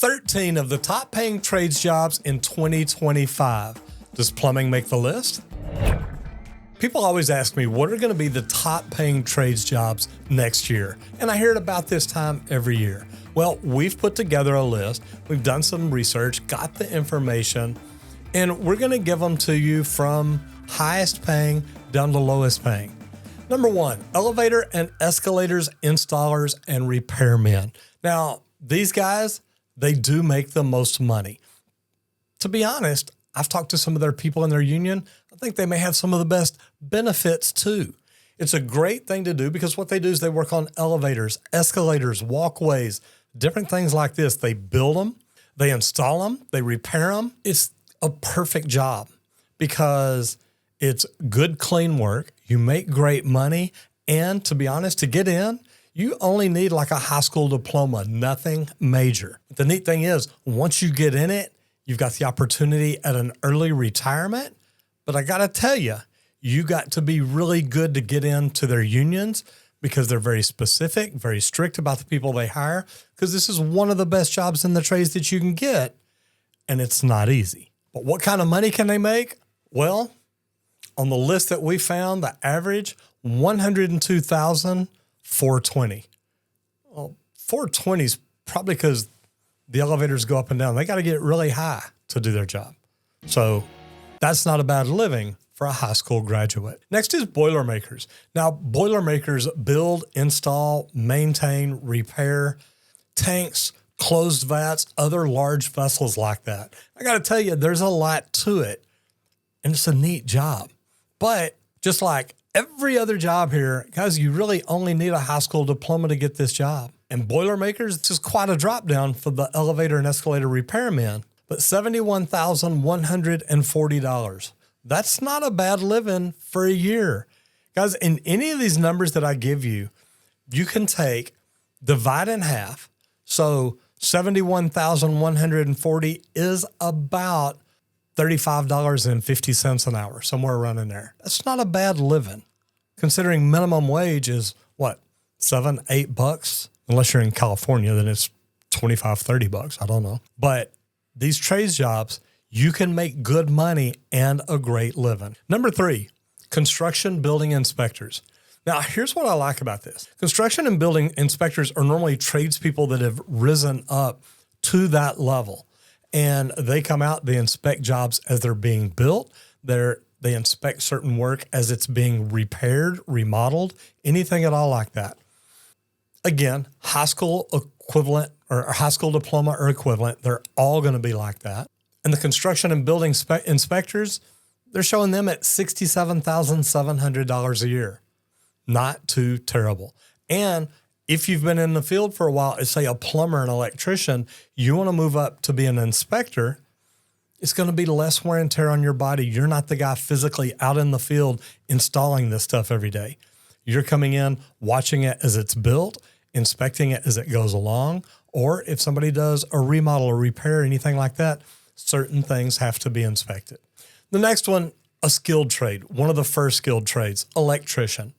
13 of the top paying trades jobs in 2025. Does plumbing make the list? People always ask me, what are going to be the top paying trades jobs next year? And I hear it about this time every year. Well, we've put together a list. We've done some research, got the information, and we're going to give them to you from highest paying down to lowest paying. Number 1, elevator and escalators installers and repairmen. Now, these guys, they do make the most money. To be honest, I've talked to some of their people in their union. I think they may have some of the best benefits too. It's a great thing to do because what they do is they work on elevators, escalators, walkways, different things like this. They build them, they install them, they repair them. It's a perfect job because it's good, clean work. You make great money. And to be honest, to get in, you only need like a high school diploma, nothing major. The neat thing is, once you get in it, you've got the opportunity at an early retirement. But I got to tell you, you got to be really good to get into their unions because they're very specific, very strict about the people they hire, because this is one of the best jobs in the trades that you can get, and it's not easy. But what kind of money can they make? Well, on the list that we found, the average, $102,420. Well, 420 is probably because the elevators go up and down. They got to get really high to do their job. So that's not a bad living for a high school graduate. Next is Boilermakers. Now, Boilermakers build, install, maintain, repair tanks, closed vats, other large vessels like that. I got to tell you, there's a lot to it, and it's a neat job. But just like every other job here, guys, you really only need a high school diploma to get this job. And Boilermakers, it's just quite a drop down for the elevator and escalator repairmen, but $71,140. That's not a bad living for a year. Guys, in any of these numbers that I give you, you can take, divide in half. So 71,140 is about $35.50 an hour, somewhere around in there. That's not a bad living, considering minimum wage is what, $7, $8? Unless you're in California, then it's $25, $30. I don't know. But these trades jobs, you can make good money and a great living. Number 3, construction building inspectors. Now, here's what I like about this. Construction and building inspectors are normally tradespeople that have risen up to that level. And they come out, they inspect jobs as they're being built. They inspect certain work as it's being repaired, remodeled, anything at all like that. Again, high school equivalent or high school diploma or equivalent, they're all going to be like that. And the construction and building inspectors, they're showing them at $67,700 a year. Not too terrible. And if you've been in the field for a while, say a plumber, an electrician, you want to move up to be an inspector, it's going to be less wear and tear on your body. You're not the guy physically out in the field installing this stuff every day. You're coming in, watching it as it's built, inspecting it as it goes along, or if somebody does a remodel or repair, anything like that, certain things have to be inspected. The next one, a skilled trade, one of the first skilled trades, electrician.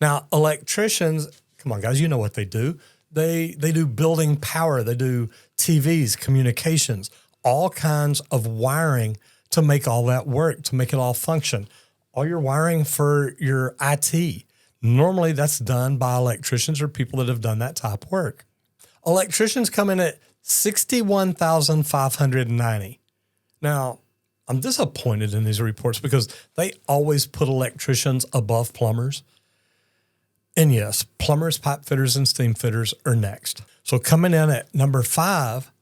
Now, electricians, come on, guys, you know what they do. They do building power. They do TVs, communications, all kinds of wiring to make all that work, to make it all function. All your wiring for your IT. Normally, that's done by electricians or people that have done that type of work. Electricians come in at $61,590. Now, I'm disappointed in these reports because they always put electricians above plumbers. And yes, plumbers, pipe fitters, and steam fitters are next. So coming in at number 5,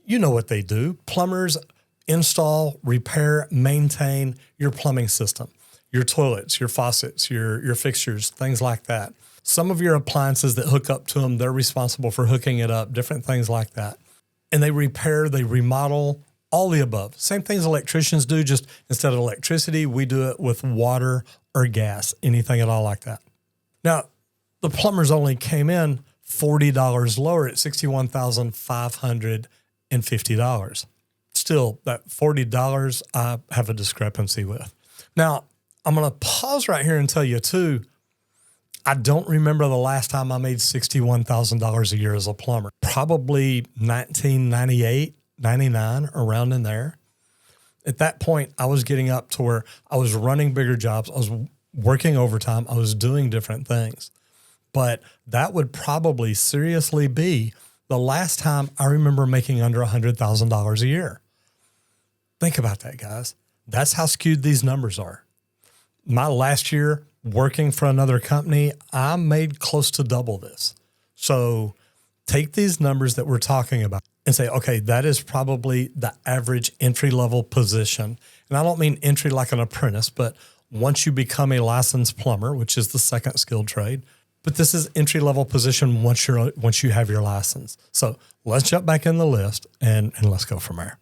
you know what they do. Plumbers install, repair, maintain your plumbing system, your toilets, your faucets, your fixtures, things like that. Some of your appliances that hook up to them, they're responsible for hooking it up, different things like that. And they repair, they remodel, all the above. Same things electricians do, just instead of electricity, we do it with water or gas, anything at all like that. Now, the plumbers only came in $40 lower at $61,550. Still, that $40 I have a discrepancy with. Now, I'm going to pause right here and tell you too, I don't remember the last time I made $61,000 a year as a plumber. Probably 1998, 99, around in there. At that point, I was getting up to where I was running bigger jobs. I was working overtime. I was doing different things. But that would probably seriously be the last time I remember making under $100,000 a year. Think about that, guys. That's how skewed these numbers are. My last year working for another company, I made close to double this. So take these numbers that we're talking about and say, okay, that is probably the average entry-level position. And I don't mean entry like an apprentice, but once you become a licensed plumber, which is the second skilled trade, but this is entry-level position once you have your license. So let's jump back in the list and let's go from there.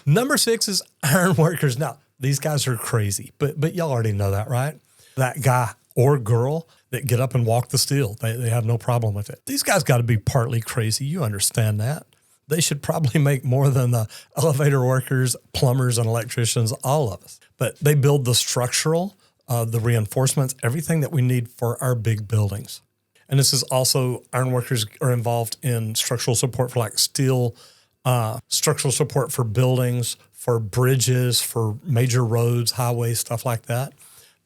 Number 6 is ironworkers. Now, these guys are crazy, but y'all already know that, right? That guy or girl that get up and walk the steel. They have no problem with it. These guys got to be partly crazy. You understand that. They should probably make more than the elevator workers, plumbers, and electricians, all of us. But they build the structural, the reinforcements, everything that we need for our big buildings. And this is also, ironworkers are involved in structural support for like steel, structural support for buildings, for bridges, for major roads, highways, stuff like that.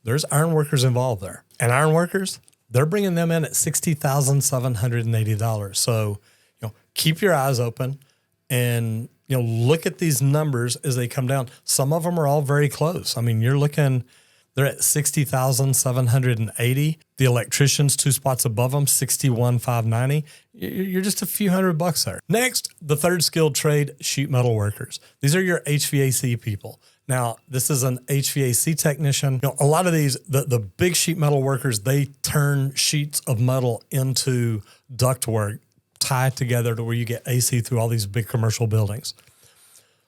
There's ironworkers involved there. And ironworkers, they're bringing them in at $60,780. So, keep your eyes open and, look at these numbers as they come down. Some of them are all very close. I mean, you're looking, they're at $60,780. The electricians, 2 spots above them, $61,590. You're just a few $100 there. Next, the third skilled trade, sheet metal workers. These are your HVAC people. Now, this is an HVAC technician. A lot of these, the big sheet metal workers, they turn sheets of metal into ductwork, tie it together to where you get AC through all these big commercial buildings.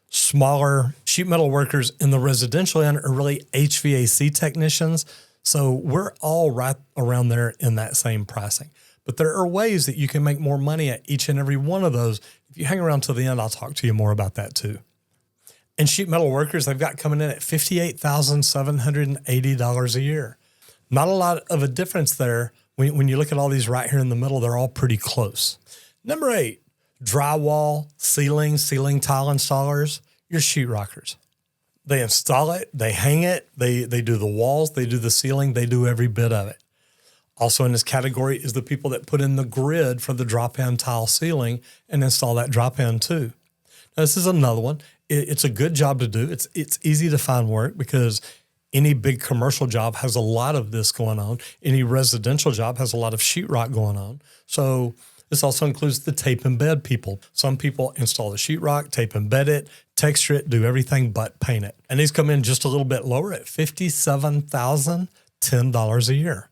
Smaller sheet metal workers in the residential end are really HVAC technicians. So we're all right around there in that same pricing. But there are ways that you can make more money at each and every one of those. If you hang around till the end, I'll talk to you more about that too. And sheet metal workers, they've got coming in at $58,780 a year. Not a lot of a difference there. When you look at all these right here in the middle, they're all pretty close. Number 8, drywall, ceiling tile installers, your sheetrockers. They install it, they hang it, they do the walls, they do the ceiling, they do every bit of it. Also in this category is the people that put in the grid for the drop-in tile ceiling and install that drop-in too. Now, this is another one. It's a good job to do. It's easy to find work because any big commercial job has a lot of this going on. Any residential job has a lot of sheetrock going on. So this also includes the tape and bed people. Some people install the sheetrock, tape and bed it, texture it, do everything but paint it. And these come in just a little bit lower at $57,010 a year.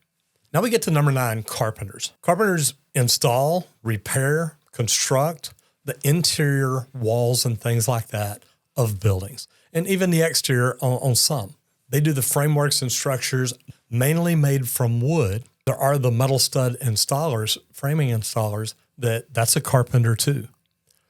Now we get to number 9, carpenters. Carpenters install, repair, construct the interior walls and things like that of buildings, and even the exterior on some. They do the frameworks and structures mainly made from wood. There are the metal stud installers, framing installers, that's a carpenter too.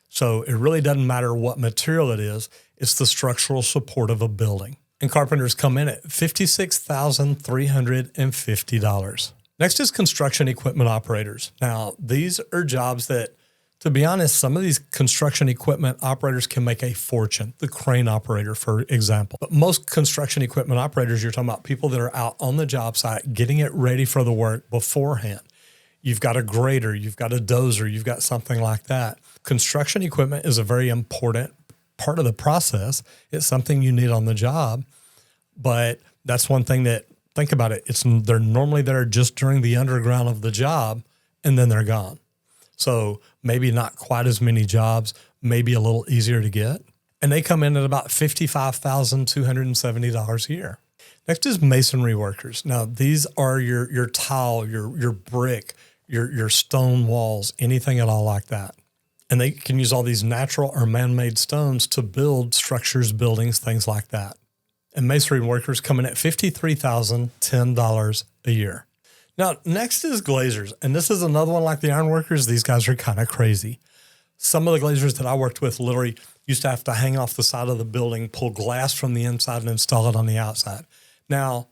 So it really doesn't matter what material it is. It's the structural support of a building. And carpenters come in at $56,350. Next is construction equipment operators. Now, these are jobs that, to be honest, some of these construction equipment operators can make a fortune. The crane operator, for example. But most construction equipment operators, you're talking about people that are out on the job site, getting it ready for the work beforehand. You've got a grader, you've got a dozer, you've got something like that. Construction equipment is a very important part of the process. It's something you need on the job. But that's one thing that, think about it, they're normally there just during the underground of the job, and then they're gone. So maybe not quite as many jobs, maybe a little easier to get. And they come in at about $55,270 a year. Next is masonry workers. Now, these are your tile, your brick, your stone walls, anything at all like that. And they can use all these natural or man-made stones to build structures, buildings, things like that. And masonry workers come in at $53,010 a year. Now, next is Glaziers, and this is another one like the Ironworkers. These guys are kind of crazy. Some of the Glaziers that I worked with literally used to have to hang off the side of the building, pull glass from the inside and install it on the outside. Now,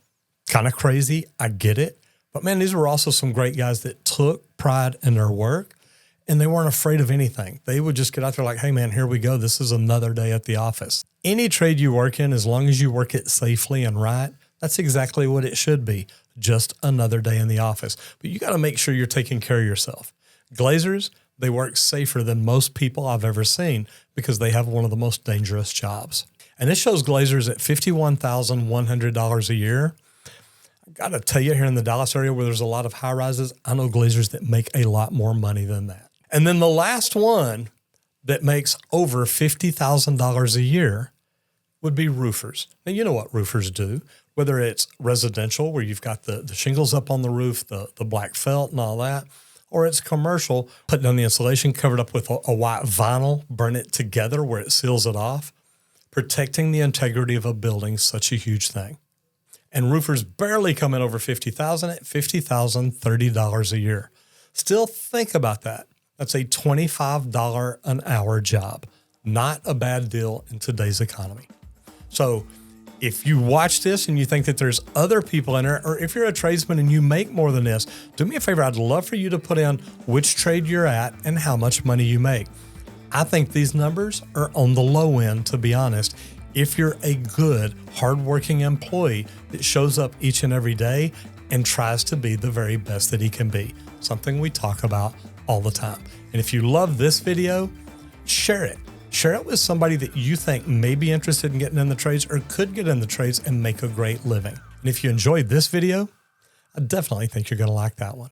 kind of crazy, I get it, But man, these were also some great guys that took pride in their work and they weren't afraid of anything. They would just get out there like, hey man, here we go. This is another day at the office. Any trade you work in, as long as you work it safely and right, that's exactly what it should be. Just another day in the office. But you got to make sure you're taking care of yourself. Glaziers, they work safer than most people I've ever seen because they have one of the most dangerous jobs. And this shows Glaziers at $51,100 a year. I got to tell you, here in the Dallas area where there's a lot of high rises, I know Glaziers that make a lot more money than that. And then the last one that makes over $50,000 a year would be roofers. Now, you know what roofers do, whether it's residential where you've got the shingles up on the roof, the black felt and all that, or it's commercial, putting on the insulation, covered up with a white vinyl, burn it together where it seals it off. Protecting the integrity of a building is such a huge thing. And roofers barely come in over $50,000 at $50,030 a year. Still think about that. That's a $25 an hour job. Not a bad deal in today's economy. So if you watch this and you think that there's other people in there, or if you're a tradesman and you make more than this, do me a favor. I'd love for you to put in which trade you're at and how much money you make. I think these numbers are on the low end, to be honest. If you're a good, hardworking employee that shows up each and every day and tries to be the very best that he can be, something we talk about all the time. And if you love this video, share it. Share it with somebody that you think may be interested in getting in the trades or could get in the trades and make a great living. And if you enjoyed this video, I definitely think you're going to like that one.